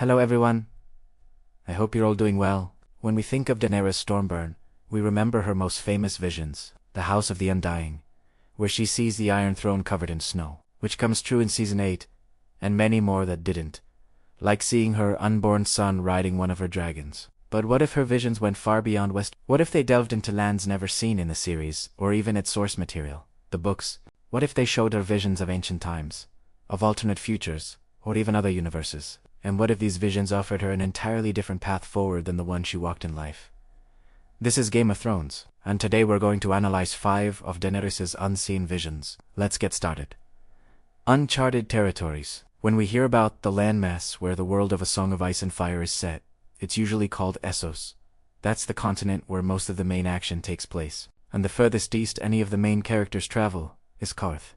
Hello everyone. I hope you're all doing well. When we think of Daenerys Stormburn, we remember her most famous visions, the House of the Undying, where she sees the Iron Throne covered in snow, which comes true in Season 8, and many more that didn't, like seeing her unborn son riding one of her dragons. But what if her visions went far beyond West? What if they delved into lands never seen in the series, or even its source material, the books? What if they showed her visions of ancient times, of alternate futures, or even other universes? And what if these visions offered her an entirely different path forward than the one she walked in life? This is Game of Thrones, and today we're going to analyze 5 of Daenerys' unseen visions. Let's get started. Uncharted territories. When we hear about the landmass where the world of A Song of Ice and Fire is set, it's usually called Essos. That's the continent where most of the main action takes place. And the furthest east any of the main characters travel is Qarth,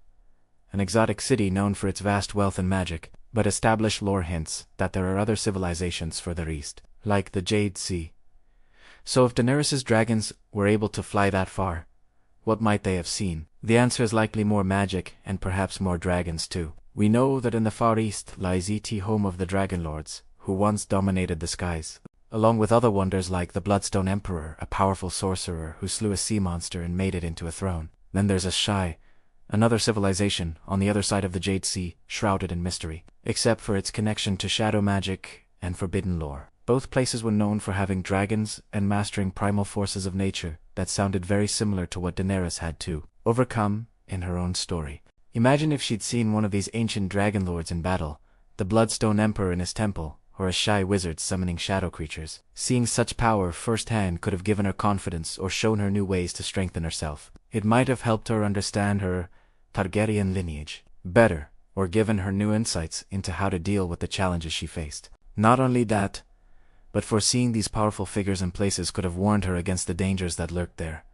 an exotic city known for its vast wealth and magic, but established lore hints that there are other civilizations further east, like the Jade Sea. So if Daenerys' dragons were able to fly that far, what might they have seen? The answer is likely more magic and perhaps more dragons too. We know that in the Far East lies Et, home of the Dragon Lords, who once dominated the skies, along with other wonders like the Bloodstone Emperor, a powerful sorcerer who slew a sea monster and made it into a throne. Then there's Asshai, another civilization on the other side of the Jade Sea, shrouded in mystery, except for its connection to shadow magic and forbidden lore. Both places were known for having dragons and mastering primal forces of nature that sounded very similar to what Daenerys had to overcome in her own story. Imagine if she'd seen one of these ancient dragon lords in battle, the Bloodstone Emperor in his temple, or a shy wizard summoning shadow creatures. Seeing such power firsthand could have given her confidence or shown her new ways to strengthen herself. It might have helped her understand her Targaryen lineage better, or given her new insights into how to deal with the challenges she faced. Not only that, but foreseeing these powerful figures and places could have warned her against the dangers that lurked there,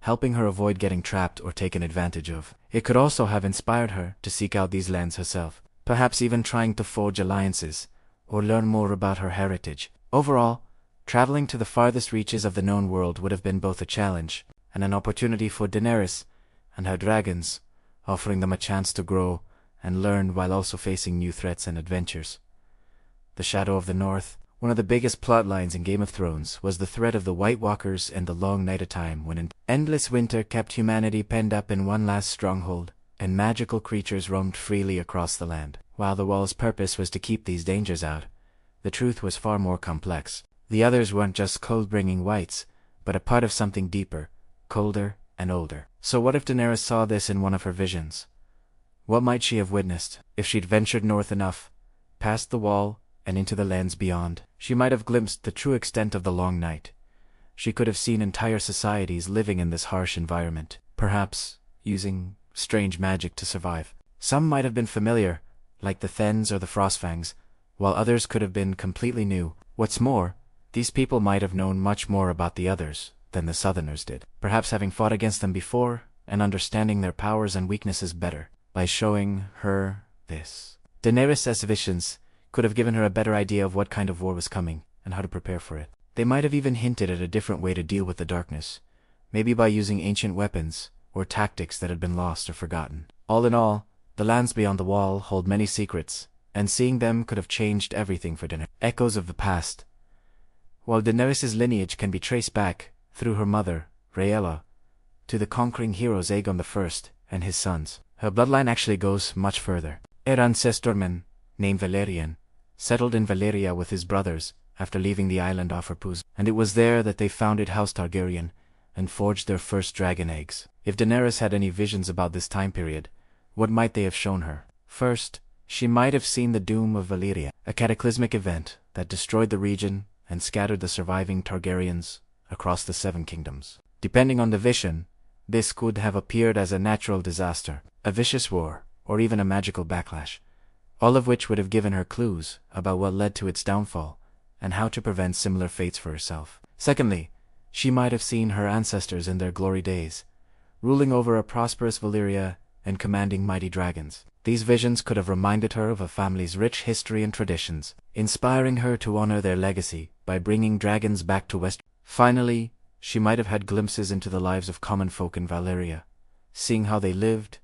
helping her avoid getting trapped or taken advantage of. It could also have inspired her to seek out these lands herself, perhaps even trying to forge alliances or learn more about her heritage. Overall, traveling to the farthest reaches of the known world would have been both a challenge and an opportunity for Daenerys and her dragons, offering them a chance to grow and learn while also facing new threats and adventures. The Shadow of the North. One of the biggest plot lines in Game of Thrones was the threat of the White Walkers and the long night of time when an endless winter kept humanity penned up in one last stronghold, and magical creatures roamed freely across the land. While the Wall's purpose was to keep these dangers out, the truth was far more complex. The others weren't just cold-bringing whites, but a part of something deeper, colder, and older. So what if Daenerys saw this in one of her visions? What might she have witnessed? If she'd ventured north enough, past the Wall, and into the lands beyond, she might have glimpsed the true extent of the long night. She could have seen entire societies living in this harsh environment, perhaps using strange magic to survive. Some might have been familiar, like the Thenns or the Frostfangs, while others could have been completely new. What's more, these people might have known much more about the others than the Southerners did, perhaps having fought against them before and understanding their powers and weaknesses better. By showing her this, Daenerys' visions could have given her a better idea of what kind of war was coming and how to prepare for it. They might have even hinted at a different way to deal with the darkness, maybe by using ancient weapons or tactics that had been lost or forgotten. All in all, the lands beyond the Wall hold many secrets, and seeing them could have changed everything for Daenerys. Echoes of the past. While Daenerys' lineage can be traced back, through her mother, Rhaella, to the conquering heroes Aegon I and his sons, her bloodline actually goes much further. Her ancestorman, named Valerian, settled in Valyria with his brothers after leaving the island off Harpuz, and it was there that they founded House Targaryen and forged their first dragon eggs. If Daenerys had any visions about this time period, what might they have shown her? First, she might have seen the doom of Valyria, a cataclysmic event that destroyed the region and scattered the surviving Targaryens across the Seven Kingdoms. Depending on the vision, this could have appeared as a natural disaster, a vicious war, or even a magical backlash, all of which would have given her clues about what led to its downfall and how to prevent similar fates for herself. Secondly, she might have seen her ancestors in their glory days, ruling over a prosperous Valyria and commanding mighty dragons. These visions could have reminded her of a family's rich history and traditions, inspiring her to honor their legacy by bringing dragons back to West. Finally, she might have had glimpses into the lives of common folk in Valyria, seeing how they lived,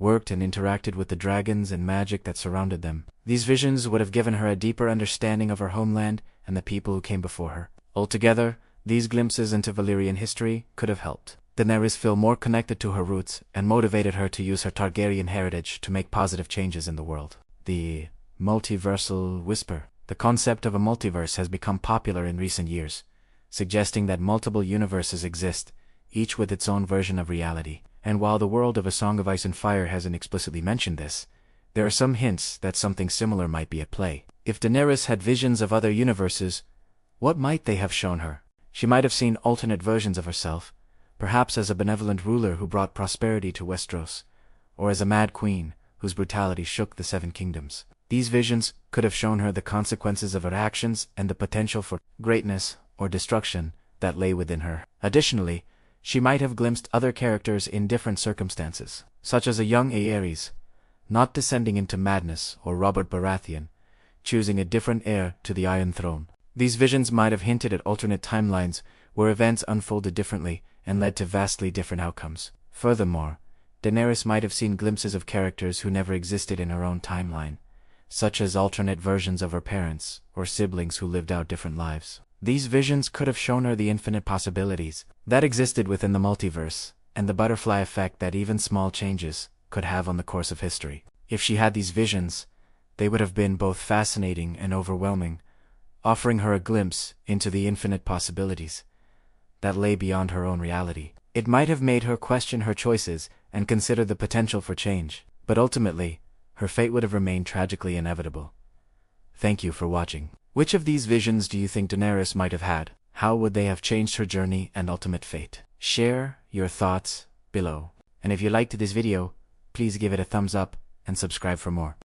worked and interacted with the dragons and magic that surrounded them. These visions would have given her a deeper understanding of her homeland and the people who came before her. Altogether, these glimpses into Valyrian history could have helped Daenerys feel more connected to her roots and motivated her to use her Targaryen heritage to make positive changes in the world. The multiversal whisper. The concept of a multiverse has become popular in recent years, suggesting that multiple universes exist, each with its own version of reality. And while the world of A Song of Ice and Fire hasn't explicitly mentioned this, there are some hints that something similar might be at play. If Daenerys had visions of other universes, what might they have shown her? She might have seen alternate versions of herself, perhaps as a benevolent ruler who brought prosperity to Westeros, or as a mad queen whose brutality shook the Seven Kingdoms. These visions could have shown her the consequences of her actions and the potential for greatness or destruction that lay within her. Additionally, she might have glimpsed other characters in different circumstances, such as a young Aerys, not descending into madness, or Robert Baratheon, choosing a different heir to the Iron Throne. These visions might have hinted at alternate timelines where events unfolded differently and led to vastly different outcomes. Furthermore, Daenerys might have seen glimpses of characters who never existed in her own timeline, such as alternate versions of her parents or siblings who lived out different lives. These visions could have shown her the infinite possibilities that existed within the multiverse, and the butterfly effect that even small changes could have on the course of history. If she had these visions, they would have been both fascinating and overwhelming, offering her a glimpse into the infinite possibilities that lay beyond her own reality. It might have made her question her choices and consider the potential for change, but ultimately, her fate would have remained tragically inevitable. Thank you for watching. Which of these visions do you think Daenerys might have had? How would they have changed her journey and ultimate fate? Share your thoughts below. And if you liked this video, please give it a thumbs up and subscribe for more.